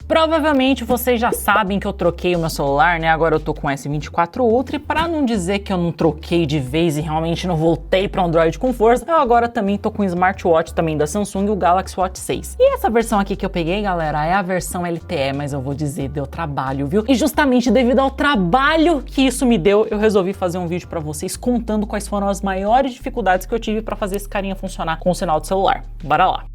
Provavelmente vocês já sabem que eu troquei o meu celular, né? Agora eu tô com o S24 Ultra e pra não dizer que eu não troquei de vez e realmente não voltei pra Android com força, eu agora também tô com o smartwatch também da Samsung, o Galaxy Watch 6. E essa versão aqui que eu peguei, galera, é a versão LTE, mas eu vou dizer, deu trabalho, viu? E justamente devido ao trabalho que isso me deu, eu resolvi fazer um vídeo pra vocês contando quais foram as maiores dificuldades que eu tive pra fazer esse carinha funcionar com o sinal do celular. Bora lá!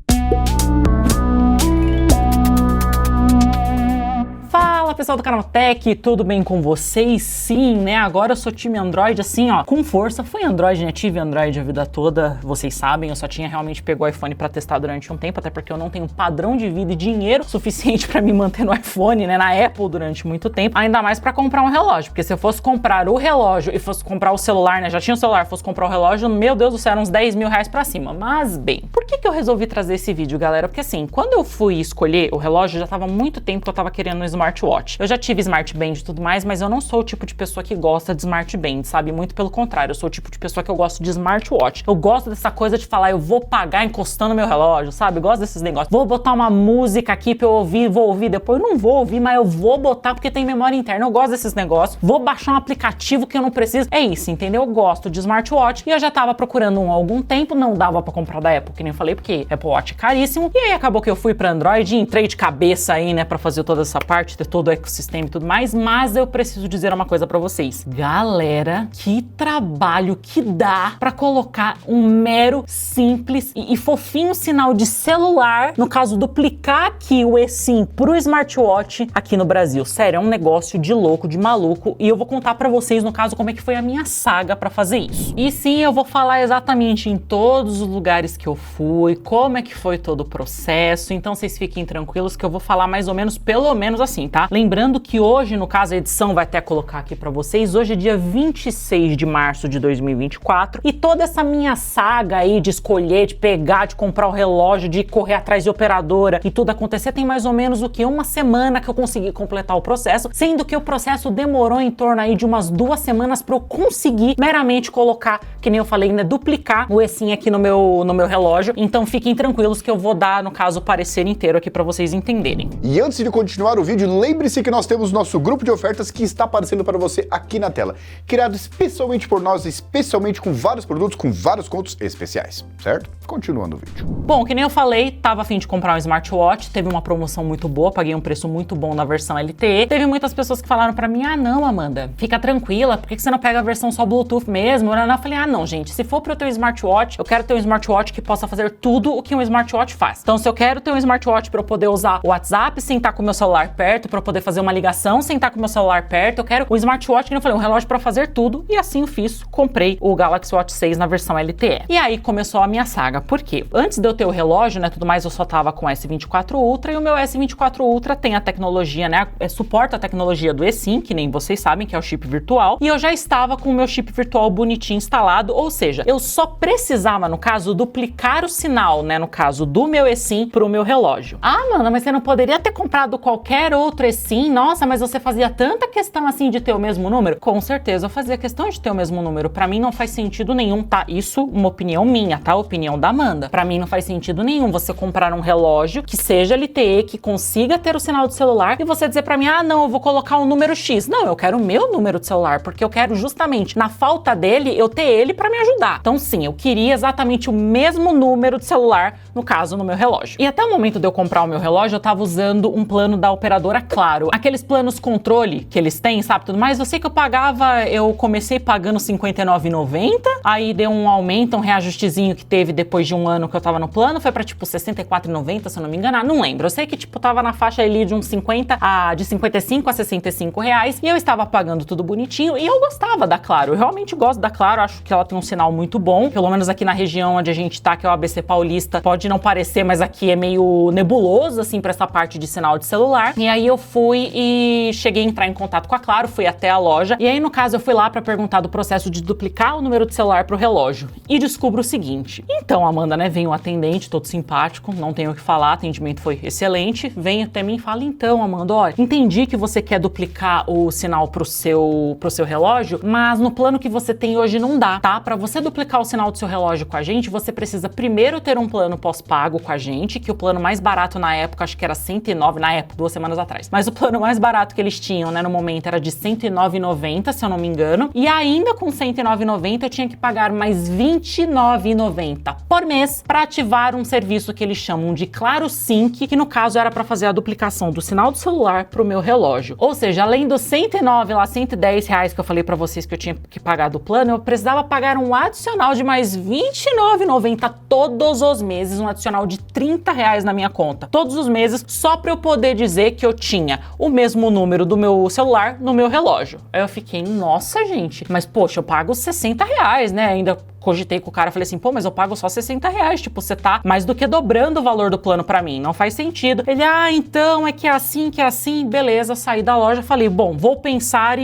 Fala pessoal do canal Tech, tudo bem com vocês? Sim, né? Agora eu sou time Android assim, ó, com força. Fui Android, né? Tive Android a vida toda, vocês sabem, eu só tinha realmente pego o iPhone pra testar durante um tempo, até porque eu não tenho padrão de vida e dinheiro suficiente pra me manter no iPhone, né? Na Apple durante muito tempo, ainda mais pra comprar um relógio, porque se eu fosse comprar o relógio e fosse comprar o celular, né? Já tinha o celular, fosse comprar o relógio, meu Deus do céu, eram uns 10 mil reais pra cima. Mas bem, por que eu resolvi trazer esse vídeo, galera? Porque assim, quando eu fui escolher o relógio, já tava muito tempo que eu tava querendo um smartwatch. Eu já tive Smart Band e tudo mais, mas eu não sou o tipo de pessoa que gosta de Smart Band, sabe? Muito pelo contrário, eu sou o tipo de pessoa que eu gosto de smartwatch. Eu gosto dessa coisa de falar, eu vou pagar encostando meu relógio, sabe? Eu gosto desses negócios. Vou botar uma música aqui pra eu ouvir, vou ouvir depois. Eu não vou ouvir, mas eu vou botar porque tem memória interna. Eu gosto desses negócios. Vou baixar um aplicativo que eu não preciso. É isso, entendeu? Eu gosto de smartwatch e eu já tava procurando um há algum tempo, não dava pra comprar da Apple, que nem eu falei, porque Apple Watch é caríssimo. E aí acabou que eu fui pra Android e entrei de cabeça aí, né, pra fazer toda essa parte, ter todo o ecossistema e tudo mais, mas eu preciso dizer uma coisa pra vocês. Galera, que trabalho que dá pra colocar um mero, simples e fofinho sinal de celular, no caso, duplicar aqui o eSIM pro smartwatch aqui no Brasil. Sério, é um negócio de louco, de maluco, e eu vou contar pra vocês, no caso, como é que foi a minha saga pra fazer isso. E sim, eu vou falar exatamente em todos os lugares que eu fui, como é que foi todo o processo, então vocês fiquem tranquilos que eu vou falar mais ou menos, pelo menos assim, tá? Lembrando que hoje, no caso, a edição vai até colocar aqui pra vocês, hoje é dia 26 de março de 2024, e toda essa minha saga aí de escolher, de pegar, de comprar o relógio, de correr atrás de operadora e tudo acontecer, tem mais ou menos o que? Uma semana que eu consegui completar o processo, sendo que o processo demorou em torno aí de umas 2 semanas pra eu conseguir meramente colocar, que nem eu falei, né, duplicar o eSIM aqui no meu relógio, então fiquem tranquilos que eu vou dar, no caso, o parecer inteiro aqui pra vocês entenderem. E antes de continuar o vídeo, lembre-se que nós temos nosso grupo de ofertas que está aparecendo para você aqui na tela, criado especialmente por nós, especialmente com vários produtos, com vários contos especiais, certo? Continuando o vídeo. Bom, que nem eu falei, tava a fim de comprar um smartwatch, teve uma promoção muito boa, paguei um preço muito bom na versão LTE. Teve muitas pessoas que falaram pra mim, ah não, Amanda, fica tranquila, por que você não pega a versão só Bluetooth mesmo? Eu falei, ah não, gente, se for pro teu smartwatch, eu quero ter um smartwatch que possa fazer tudo o que um smartwatch faz. Então, se eu quero ter um smartwatch pra eu poder usar o WhatsApp sem estar com o meu celular perto, pra eu poder fazer uma ligação sem estar com o meu celular perto, eu quero um smartwatch, que eu falei, um relógio pra fazer tudo, e assim eu fiz, comprei o Galaxy Watch 6 na versão LTE. E aí começou a minha saga, por quê? Antes de eu ter o relógio, né, tudo mais, eu só tava com o S24 Ultra, e o meu S24 Ultra tem a tecnologia, né, suporta a tecnologia do eSIM, que nem vocês sabem, que é o chip virtual, e eu já estava com o meu chip virtual bonitinho instalado, ou seja, eu só precisava, no caso, duplicar o sinal, né, no caso do meu eSIM pro meu relógio. Ah, mano, mas você não poderia ter comprado qualquer outro eSIM? Nossa, mas você fazia tanta questão assim de ter o mesmo número? Com certeza eu fazia questão de ter o mesmo número. Pra mim não faz sentido nenhum, tá? Isso, uma opinião minha, tá? Opinião da Amanda. Pra mim não faz sentido nenhum você comprar um relógio que seja LTE, que consiga ter o sinal de celular e você dizer pra mim, ah, não, eu vou colocar um número X. Não, eu quero o meu número de celular, porque eu quero justamente, na falta dele, eu ter ele pra me ajudar. Então sim, eu queria exatamente o mesmo número de celular, no caso, no meu relógio. E até o momento de eu comprar o meu relógio, eu tava usando um plano da operadora Claro. Aqueles planos controle que eles têm, sabe, tudo mais. Eu sei que eu comecei pagando R$ 59,90, aí deu um aumento, um reajustezinho que teve depois de um ano que eu tava no plano, foi pra tipo R$ 64,90, se eu não me enganar, não lembro. Eu sei que tipo tava na faixa ali de uns 55 a 65 reais, e eu estava pagando tudo bonitinho, e eu gostava da Claro, eu realmente gosto da Claro, acho que ela tem um sinal muito bom, pelo menos aqui na região onde a gente tá, que é o ABC Paulista, pode não parecer, mas aqui é meio nebuloso, assim, pra essa parte de sinal de celular. E aí eu fui fui e cheguei a entrar em contato com a Claro, fui até a loja, e aí no caso eu fui lá pra perguntar do processo de duplicar o número de celular pro relógio, e descubro o seguinte: então, Amanda, né, vem um atendente todo simpático, não tenho o que falar, o atendimento foi excelente, vem até mim e fala: então, Amanda, olha, entendi que você quer duplicar o sinal pro seu relógio, mas no plano que você tem hoje não dá, tá? Pra você duplicar o sinal do seu relógio com a gente, você precisa primeiro ter um plano pós-pago com a gente, que o plano mais barato na época, acho que era 109, na época, 2 semanas atrás, mas o plano mais barato que eles tinham, né, no momento era de R$109,90, se eu não me engano, e ainda com R$109,90 eu tinha que pagar mais R$29,90 por mês pra ativar um serviço que eles chamam de Claro Sync, que no caso era pra fazer a duplicação do sinal do celular pro meu relógio. Ou seja, além dos 109 lá, R$110 que eu falei pra vocês que eu tinha que pagar do plano, eu precisava pagar um adicional de mais R$29,90 todos os meses, um adicional de R$30 na minha conta, todos os meses, só pra eu poder dizer que eu tinha o mesmo número do meu celular no meu relógio. Aí eu fiquei, nossa, gente, mas poxa, eu pago R$60, né? Ainda cogitei com o cara, falei assim, pô, mas eu pago só R$60, tipo, você tá mais do que dobrando o valor do plano pra mim, não faz sentido. Ele, então, é que é assim, beleza, saí da loja, falei, bom, vou pensar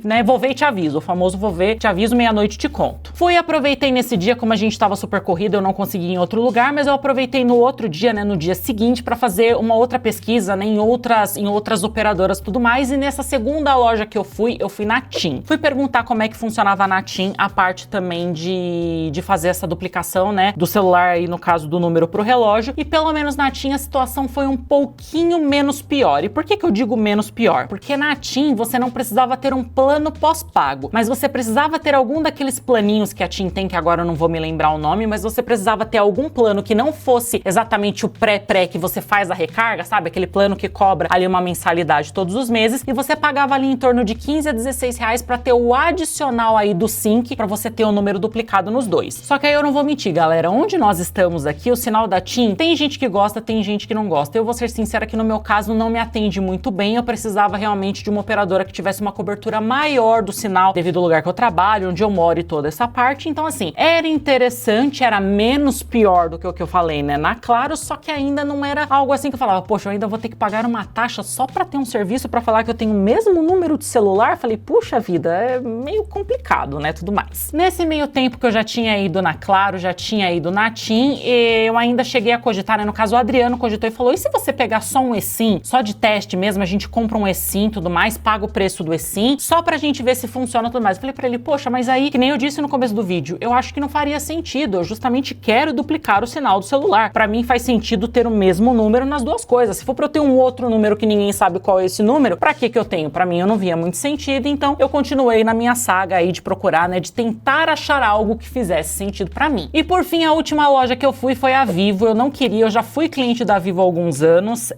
né, vou ver e te aviso, o famoso vou ver, te aviso, meia-noite te conto. Fui, aproveitei nesse dia, como a gente tava super corrido, eu não consegui ir em outro lugar, mas eu aproveitei no outro dia, né, no dia seguinte, pra fazer uma outra pesquisa, né, em outras operadoras e tudo mais, e nessa segunda loja que eu fui na TIM. Fui perguntar como é que funcionava na TIM, a parte também de fazer essa duplicação, né, do celular aí, no caso do número pro relógio, e pelo menos na TIM a situação foi um pouquinho menos pior. E por que eu digo menos pior? Porque na TIM você não precisava ter um plano pós-pago, mas você precisava ter algum daqueles planinhos que a TIM tem, que agora eu não vou me lembrar o nome, mas você precisava ter algum plano que não fosse exatamente o pré-pré que você faz a recarga, sabe? Aquele plano que cobra ali uma mensalidade todos os meses, e você pagava ali em torno de R$15 a R$16 pra ter o adicional aí do Sync, pra você ter o número duplicado nos dois. Só que aí eu não vou mentir, galera, onde nós estamos aqui, o sinal da TIM, tem gente que gosta, tem gente que não gosta. Eu vou ser sincera que no meu caso não me atende muito bem, eu precisava realmente de uma operadora que tivesse uma cobertura maior do sinal, devido ao lugar que eu trabalho, onde eu moro e toda essa parte. Então assim, era interessante, era menos pior do que o que eu falei, né, na Claro, só que ainda não era algo assim que eu falava, poxa, eu ainda vou ter que pagar uma taxa só pra ter um serviço pra falar que eu tenho o mesmo número de celular. Falei, puxa vida, é meio complicado, né, tudo mais. Nesse meio tempo que eu já tinha ido na Claro, já tinha ido na TIM, e eu ainda cheguei a cogitar, né, no caso o Adriano cogitou e falou, e se você pegar só um eSIM, só de teste mesmo, a gente compra um eSIM e tudo mais, paga o preço do eSIM, só pra gente ver se funciona e tudo mais. Eu falei pra ele, poxa, mas aí, que nem eu disse no começo do vídeo, eu acho que não faria sentido, eu justamente quero duplicar o sinal do celular. Pra mim faz sentido ter o mesmo número nas duas coisas. Se for pra eu ter um outro número que ninguém sabe qual é esse número, pra que eu tenho? Pra mim eu não via muito sentido, então eu continuei na minha saga aí de procurar, né, de tentar achar algo que fizesse sentido pra mim. E por fim, a última loja que eu fui foi a Vivo. Eu não queria, eu já fui cliente da Vivo há alguns anos,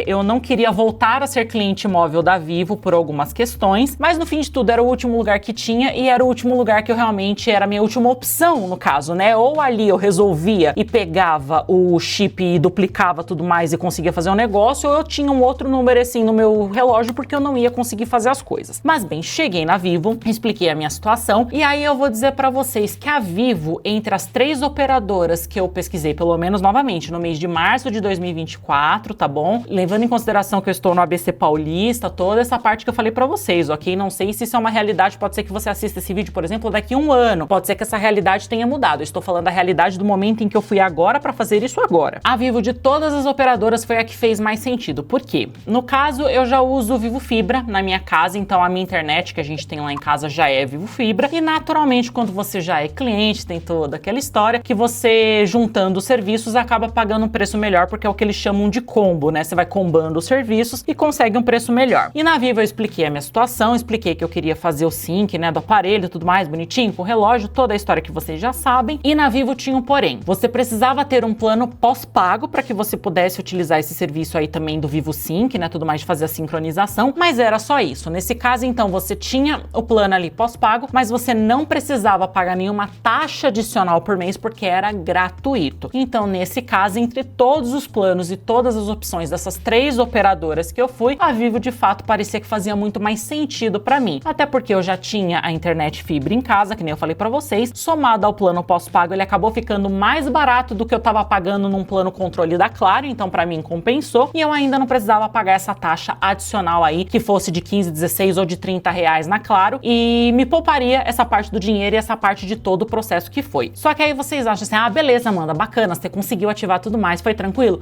eu não queria voltar a ser cliente móvel da Vivo por algumas questões, mas no fim de tudo era o último lugar que tinha e era o último lugar que eu realmente, era a minha última opção no caso, né, ou ali eu resolvia e pegava o chip e duplicava tudo mais e conseguia fazer um negócio, ou eu tinha um outro número assim no meu relógio porque eu não ia conseguir fazer as coisas. Mas bem, cheguei na Vivo, expliquei a minha situação e aí eu vou dizer pra vocês que a Vivo, entre as 3 operadoras que eu pesquisei, pelo menos novamente, no mês de março de 2024, tá bom? Levando em consideração que eu estou no ABC Paulista, toda essa parte que eu falei pra vocês, ok? Não sei se isso é uma realidade, pode ser que você assista esse vídeo, por exemplo, daqui a um ano, pode ser que essa realidade tenha mudado. Eu estou falando da realidade do momento em que eu fui agora pra fazer isso agora. A Vivo, de todas as operadoras, foi a que fez mais sentido. Por quê? No caso, eu já uso o Vivo Fibra na minha casa, então a minha internet que a gente tem lá em casa já é Vivo Fibra, e naturalmente, quando você já é cliente, tem toda aquela história que você, juntando os serviços, acaba pagando um preço melhor, porque é o que eles chamam de combo, né? Você vai combando os serviços e consegue um preço melhor. E na Vivo eu expliquei a minha situação, expliquei que eu queria fazer o sync, né, do aparelho e tudo mais, bonitinho, com o relógio, toda a história que vocês já sabem. E na Vivo tinha um porém. Você precisava ter um plano pós-pago para que você pudesse utilizar esse serviço aí também do Vivo Sync, né, tudo mais, de fazer a sincronização, mas era só isso. Nesse caso, então, você tinha o plano ali pós-pago, mas você não precisava pagar nenhum ganha uma taxa adicional por mês porque era gratuito. Então, nesse caso, entre todos os planos e todas as opções dessas 3 operadoras que eu fui, a Vivo de fato parecia que fazia muito mais sentido para mim. Até porque eu já tinha a internet fibra em casa, que nem eu falei para vocês, somado ao plano pós-pago, ele acabou ficando mais barato do que eu tava pagando num plano controle da Claro, então para mim compensou, e eu ainda não precisava pagar essa taxa adicional aí, que fosse de 15, 16 ou de 30 reais na Claro, e me pouparia essa parte do dinheiro e essa parte de todo o processo que foi. Só que aí vocês acham assim, ah, beleza, Amanda, bacana, você conseguiu ativar tudo mais, foi tranquilo?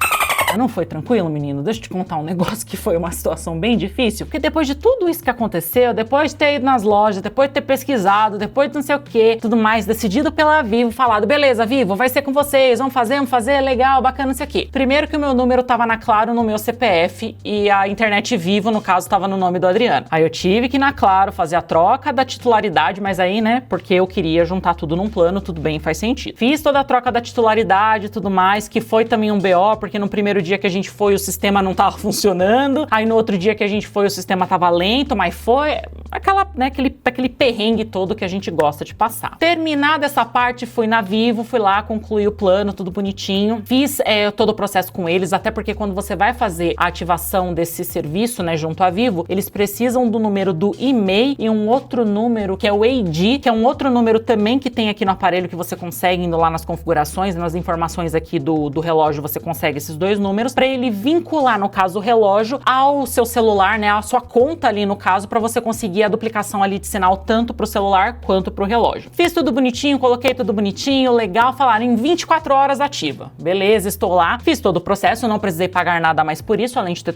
Não foi tranquilo, menino? Deixa eu te contar um negócio que foi uma situação bem difícil, porque depois de tudo isso que aconteceu, depois de ter ido nas lojas, depois de ter pesquisado, depois de não sei o que, tudo mais, decidido pela Vivo, falado, beleza, Vivo, vai ser com vocês, vamos fazer, legal, bacana isso aqui. Primeiro que o meu número tava na Claro no meu CPF e a internet Vivo, no caso, tava no nome do Adriano. Aí eu tive que ir na Claro fazer a troca da titularidade, mas aí, né, porque eu queria juntar tudo num plano, tudo bem, faz sentido. Fiz toda a troca da titularidade e tudo mais, que foi também um BO, porque no primeiro dia que a gente foi, o sistema não tava funcionando. Aí no outro dia que a gente foi, o sistema tava lento, mas foi aquela, né, aquele perrengue todo que a gente gosta de passar. Terminada essa parte, fui na Vivo, fui lá, concluí o plano, tudo bonitinho. Fiz todo o processo com eles, até porque quando você vai fazer a ativação desse serviço, né, junto à Vivo, eles precisam do número do e-mail e um outro número que é o AD, que é um outro número também que tem aqui no aparelho que você consegue indo lá nas configurações, nas informações aqui do relógio, você consegue esses 2 números para ele vincular, no caso, o relógio ao seu celular, né, a sua conta ali no caso, para você conseguir a duplicação ali de sinal tanto pro celular quanto pro relógio. Fiz tudo bonitinho, coloquei tudo bonitinho, legal, falaram em 24 horas ativa. Beleza, estou lá, fiz todo o processo, não precisei pagar nada mais por isso, além de ter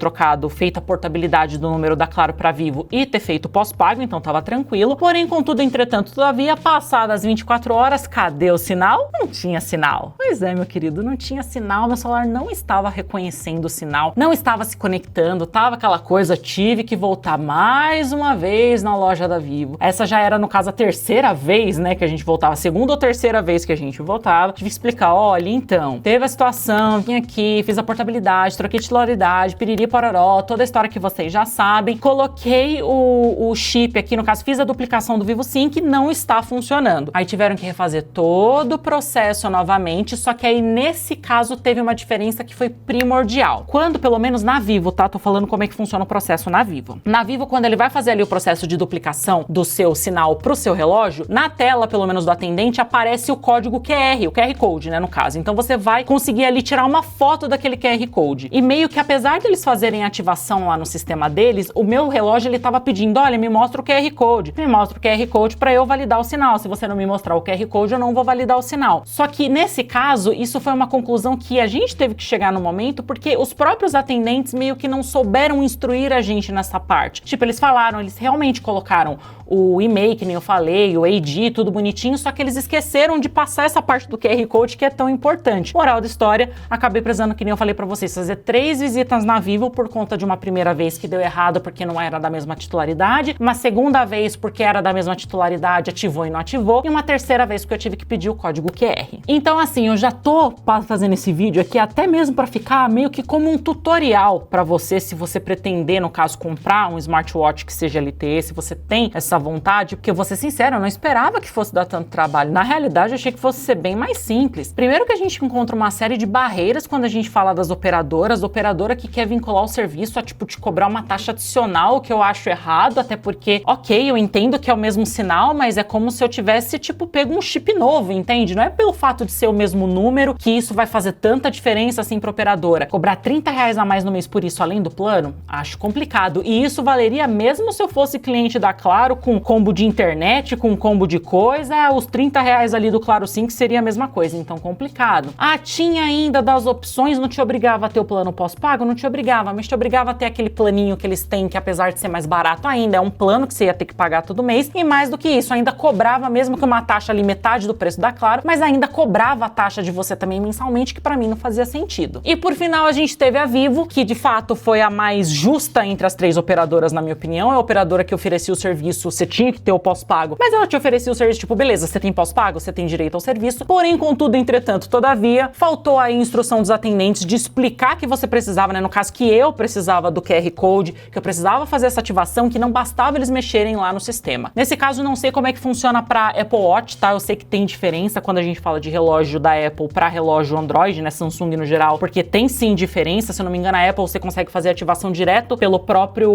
feito a portabilidade do número da Claro para Vivo e ter feito pós-pago, então tava tranquilo. Porém, contudo, entretanto, todavia, passadas 24 horas, cadê o sinal? Não tinha sinal. Pois é, meu querido, não tinha sinal, meu celular não estava reconhecendo o sinal, não estava se conectando, tava aquela coisa, tive que voltar mais uma vez na loja da Vivo. Essa já era, no caso, a terceira vez, né, que a gente voltava, a segunda ou terceira vez que a gente voltava. Tive que explicar, olha, então, teve a situação, vim aqui, fiz a portabilidade, troquei titularidade, piriri pororó, toda a história que vocês já sabem, coloquei o chip aqui, no caso, fiz a duplicação do Vivo Sim, que não está funcionando. Aí tiveram que refazer todo o processo novamente, só que aí, nesse caso, teve uma diferença que foi primordial. Quando, pelo menos na Vivo, tá? Tô falando como é que funciona o processo na Vivo. Na Vivo, quando ele vai fazer ali o processo de duplicação do seu sinal pro seu relógio, na tela, pelo menos do atendente, aparece o código QR, o QR Code, né, no caso. Então você vai conseguir ali tirar uma foto daquele QR Code. E meio que, apesar deles fazerem a ativação lá no sistema deles, o meu relógio, ele tava pedindo, olha, me mostra o QR Code. Me mostra o QR Code pra eu validar o sinal. Se você não me mostrar o QR Code, eu não vou validar o sinal. Só que, nesse caso, isso foi uma conclusão que a gente teve que chegar no momento, porque os próprios atendentes meio que não souberam instruir a gente nessa parte. Tipo, eles falaram, eles realmente colocaram o e-mail, que nem eu falei, o AD, tudo bonitinho, só que eles esqueceram de passar essa parte do QR Code que é tão importante. Moral da história, acabei precisando, que nem eu falei pra vocês, fazer 3 visitas na Vivo por conta de uma primeira vez que deu errado porque não era da mesma titularidade, uma segunda vez porque era da mesma titularidade, ativou e não ativou, e uma terceira vez porque eu tive que pedir o código QR. Então, assim, eu já tô fazendo esse vídeo aqui até mesmo pra ficar meio que como um tutorial pra você, se você pretender, no caso, comprar um smartwatch que seja LTE, se você tem essa vontade, porque eu vou ser sincero, eu não esperava que fosse dar tanto trabalho. Na realidade, eu achei que fosse ser bem mais simples. Primeiro que a gente encontra uma série de barreiras quando a gente fala das operadoras, operadora que quer vincular o serviço a, tipo, te cobrar uma taxa adicional, que eu acho errado, até porque, ok, eu entendo que é o mesmo sinal, mas é como se eu tivesse, tipo, pego um chip novo, entende? Não é pelo fato de ser o mesmo número que isso vai fazer tanta diferença, assim, pra operadora. Cobrar 30 reais a mais no mês por isso, além do plano, acho complicado. E isso valeria mesmo se eu fosse cliente da Claro, com combo de internet, com combo de coisa, os 30 reais ali do Claro Sim, que seria a mesma coisa, então complicado. Ah, tinha ainda das opções, não te obrigava a ter o plano pós-pago? Não te obrigava, mas te obrigava a ter aquele planinho que eles têm, que apesar de ser mais barato ainda, é um plano que você ia ter que pagar todo mês, e mais do que isso, ainda cobrava, mesmo que uma taxa ali metade do preço da Claro, mas ainda cobrava a taxa de você também mensalmente, que pra mim não fazia sentido. E por final a gente teve a Vivo, que de fato foi a mais justa entre as 3 operadoras, na minha opinião, é a operadora que oferecia o serviço você tinha que ter o pós-pago, mas ela te oferecia o serviço, tipo, beleza, você tem pós-pago, você tem direito ao serviço, porém, contudo, entretanto, todavia, faltou a instrução dos atendentes de explicar que você precisava, né, no caso que eu precisava do QR Code, que eu precisava fazer essa ativação, que não bastava eles mexerem lá no sistema. Nesse caso, não sei como é que funciona pra Apple Watch, tá? Eu sei que tem diferença quando a gente fala de relógio da Apple pra relógio Android, né, Samsung no geral, porque tem sim diferença, se eu não me engano, a Apple você consegue fazer ativação direto pelo próprio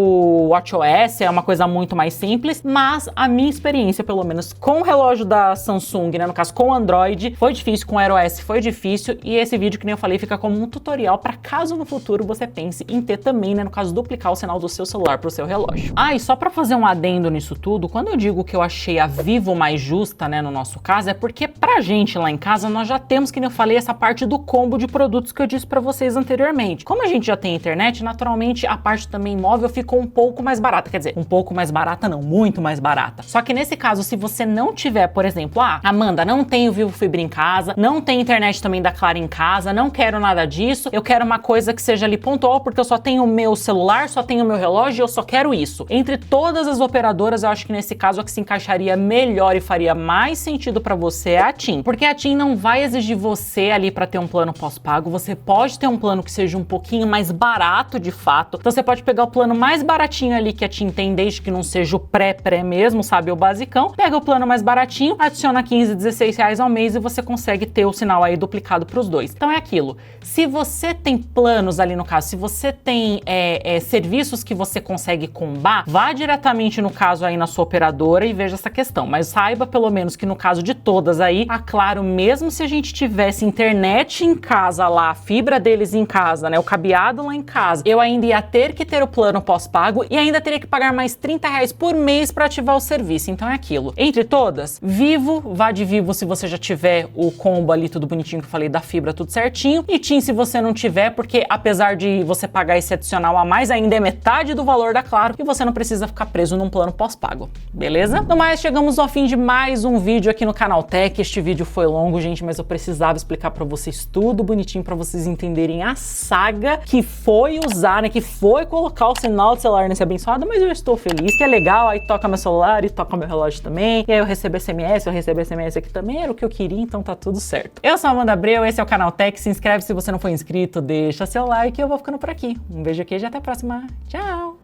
WatchOS, é uma coisa muito mais simples, mas a minha experiência, pelo menos com o relógio da Samsung, né, no caso com o Android, foi difícil, com o Wear OS foi difícil, e esse vídeo, que nem eu falei, fica como um tutorial para caso no futuro você pense em ter também, né, no caso, duplicar o sinal do seu celular pro seu relógio. Ah, e só para fazer um adendo nisso tudo, quando eu digo que eu achei a Vivo mais justa, né, no nosso caso, é porque pra gente lá em casa, nós já temos, que nem eu falei, essa parte do combo de produtos que eu disse para vocês anteriormente. Como a gente já tem internet, naturalmente a parte também móvel ficou um pouco mais barata, quer dizer, um pouco mais barata não, muito mais barata. Só que nesse caso, se você não tiver, por exemplo, Amanda, não tenho Vivo Fibra em casa, não tem internet também da Claro em casa, não quero nada disso, eu quero uma coisa que seja ali pontual, porque eu só tenho o meu celular, só tenho o meu relógio, eu só quero isso. Entre todas as operadoras, eu acho que nesse caso a que se encaixaria melhor e faria mais sentido pra você é a TIM, porque a TIM não vai exigir você ali pra ter um plano pós-pago, você pode ter um plano que seja um pouquinho mais barato de fato, então você pode pegar o plano mais baratinho ali que a TIM tem, desde que não seja o pré mesmo, sabe, o basicão, pega o plano mais baratinho, adiciona 15, 16 reais ao mês e você consegue ter o sinal aí duplicado pros dois. Então é aquilo, se você tem planos ali no caso, se você tem serviços que você consegue combar, vá diretamente no caso aí na sua operadora e veja essa questão, mas saiba pelo menos que no caso de todas aí, a Claro, mesmo se a gente tivesse internet em casa lá, a fibra deles em casa, né, o cabeado lá em casa, eu ainda ia ter que ter o plano pós-pago e ainda teria que pagar mais 30 reais por mês para ativar o serviço. Então é aquilo. Entre todas, Vivo, vá de Vivo se você já tiver o combo ali tudo bonitinho que eu falei da fibra, tudo certinho, e TIM se você não tiver, porque apesar de você pagar esse adicional a mais, ainda é metade do valor da Claro e você não precisa ficar preso num plano pós-pago, beleza? No mais, chegamos ao fim de mais um vídeo aqui no Canal Tech. Este vídeo foi longo, gente, mas eu precisava explicar pra vocês tudo bonitinho pra vocês entenderem a saga que foi usar, né, que foi colocar o sinal do celular nesse abençoado, mas eu estou feliz, que é legal, aí toca meu celular e toca meu relógio também, e aí eu recebo SMS aqui também, era o que eu queria, então tá tudo certo. Eu sou a Amanda Abreu, esse é o Canal Tech, se inscreve se você não for inscrito, deixa seu like e eu vou ficando por aqui. Um beijo, queijo e até a próxima. Tchau!